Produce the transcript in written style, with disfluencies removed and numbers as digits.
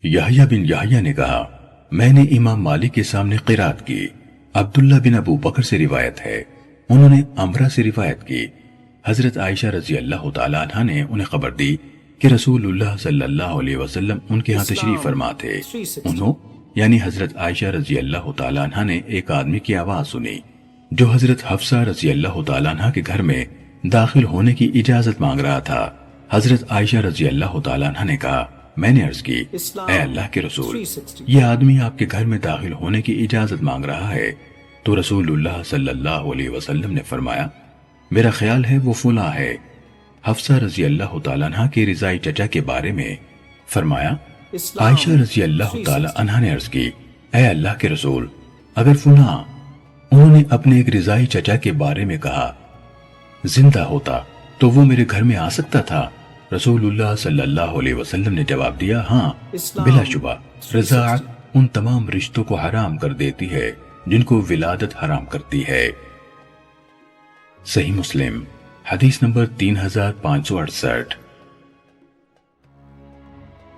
یحییٰ بن یحییٰ نے کہا میں نے امام مالک کے سامنے قرات کی۔ عبداللہ بن ابو بکر سے روایت ہے، انہوں نے امرہ سے روایت کی، حضرت عائشہ رضی اللہ تعالیٰ عنہ نے انہیں خبر دی کہ رسول اللہ صلی اللہ علیہ وسلم ان کے ہاں تشریف فرما تھے۔ انہوں یعنی حضرت عائشہ رضی اللہ تعالیٰ عنہ نے ایک آدمی کی آواز سنی جو حضرت حفصہ رضی اللہ تعالیٰ عنہ کے گھر میں داخل ہونے کی اجازت مانگ رہا تھا۔ حضرت عائشہ رضی اللہ تعالیٰ عنہ نے کہا میں نے عرض کی اے اللہ کے رسول، یہ آدمی آپ کے گھر میں داخل ہونے کی اجازت مانگ رہا ہے۔ تو رسول اللہ صلی اللہ علیہ وسلم نے فرمایا میرا خیال ہے وہ فلاں ہے۔ حفصہ رضی اللہ تعالیٰ عنہ کے رضائی چچا کے بارے میں فرمایا عائشہ رضی اللہ تعالیٰ عنہ نے عرض کی اے اللہ کے رسول، اگر فلاں، انہوں نے اپنے ایک رضائی چچا کے بارے میں کہا، زندہ ہوتا تو وہ میرے گھر میں آ سکتا تھا؟ رسول اللہ صلی اللہ علیہ وسلم نے جواب دیا ہاں، بلا شبہ رضاعت ان تمام رشتوں کو حرام کر دیتی ہے جن کو ولادت حرام کرتی ہے۔ صحیح مسلم حدیث نمبر 3568۔